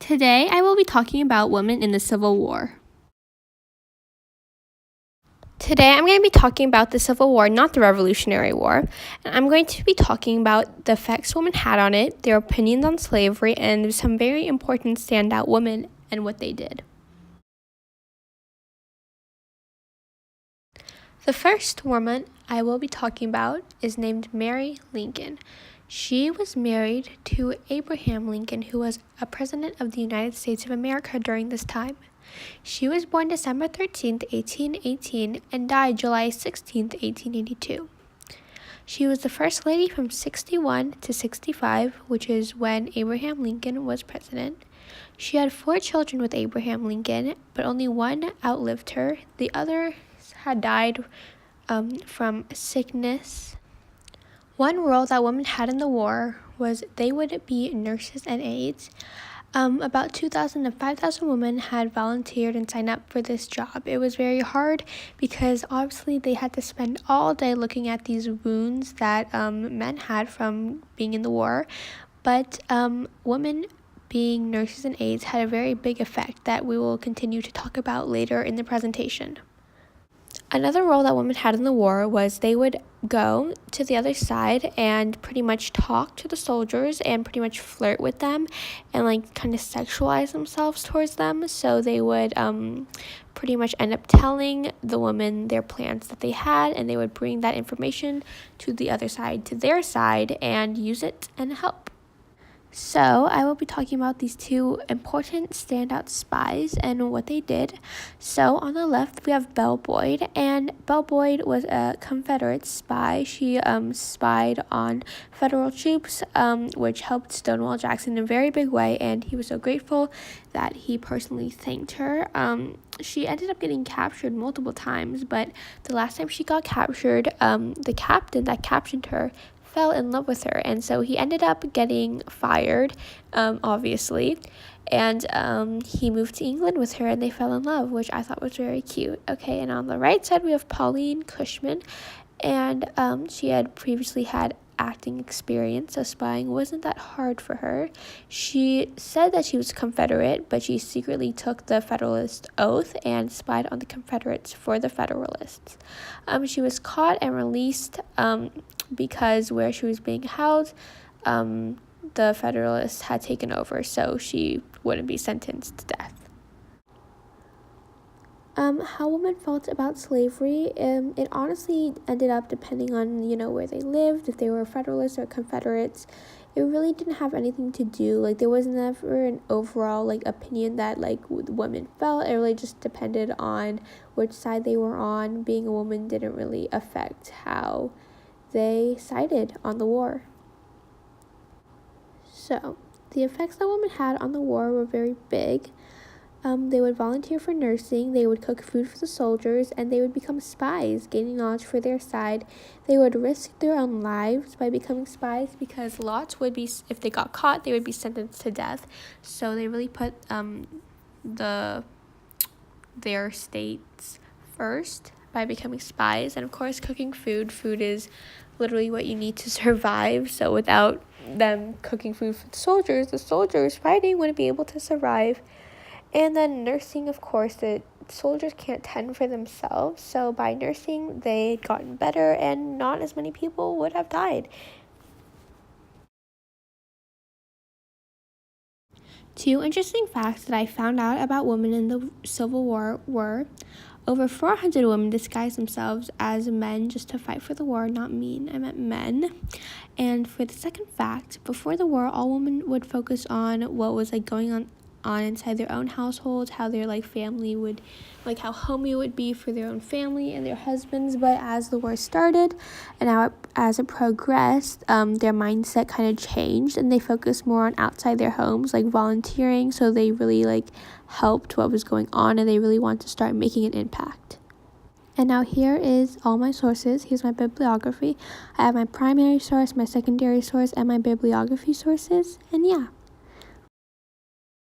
Today, I will be talking about women in the Civil War. Today, I'm going to be talking about the Civil War, not the Revolutionary War. And I'm going to be talking about the effects women had on it, their opinions on slavery, and some very important standout women and what they did. The first woman I will be talking about is named Mary Lincoln. She was married to Abraham Lincoln, who was a president of the United States of America during this time. She was born December 13th, 1818, and died July 16th, 1882. She was the first lady from 61 to 65, which is when Abraham Lincoln was president. She had 4 children with Abraham Lincoln, but only one outlived her. The others had died from sickness. One role that women had in the war was they would be nurses and aides. About 2,000 to 5,000 women had volunteered and signed up for this job. It was very hard because obviously they had to spend all day looking at these wounds that men had from being in the war. But women being nurses and aides had a very big effect that we will continue to talk about later in the presentation. Another role that women had in the war was they would go to the other side and pretty much talk to the soldiers and pretty much flirt with them and kind of sexualize themselves towards them. So they would pretty much end up telling the women their plans that they had, and they would bring that information to the other side, to their side, and use it and help. So I will be talking about these 2 important standout spies and what they did. So on the left, we have Belle Boyd, and Belle Boyd was a Confederate spy. She spied on Federal troops, which helped Stonewall Jackson in a very big way, and he was so grateful that he personally thanked her. She ended up getting captured multiple times, but the last time she got captured, the captain that captured her fell in love with her, and so he ended up getting fired, obviously, and he moved to England with her, and they fell in love, which I thought was very cute. Okay, and on the right side we have Pauline Cushman, and she had previously had acting experience, so spying wasn't that hard for her. She said that she was Confederate, but she secretly took the Federalist oath and spied on the Confederates for the Federalists. She was caught and released because where she was being held, the Federalists had taken over, so she wouldn't be sentenced to death. How women felt about slavery, it honestly ended up depending on, where they lived, if they were Federalists or Confederates. It really didn't have anything to do, there was never an overall, opinion that, women felt. It really just depended on which side they were on. Being a woman didn't really affect how they sided on the war. So, the effects that women had on the war were very big. They would volunteer for nursing, they would cook food for the soldiers, and they would become spies, gaining knowledge for their side. They would risk their own lives by becoming spies because lots would be, if they got caught, they would be sentenced to death. So they really put their states first by becoming spies. And of course, cooking food is literally what you need to survive. So without them cooking food for the soldiers fighting wouldn't be able to survive. And then nursing, of course, the soldiers can't tend for themselves, so by nursing, they'd gotten better and not as many people would have died. 2 interesting facts that I found out about women in the Civil War were over 400 women disguised themselves as men just to fight for the war. Not mean, I meant men. And for the second fact, before the war, all women would focus on what was going on inside their own households, how their family would, how homey it would be for their own family and their husbands. But as the war started and as it progressed, their mindset kind of changed and they focused more on outside their homes, volunteering. So they really helped what was going on and they really want to start making an impact. And now here is all my sources. Here's my bibliography. I have my primary source, my secondary source, and my bibliography sources. And yeah.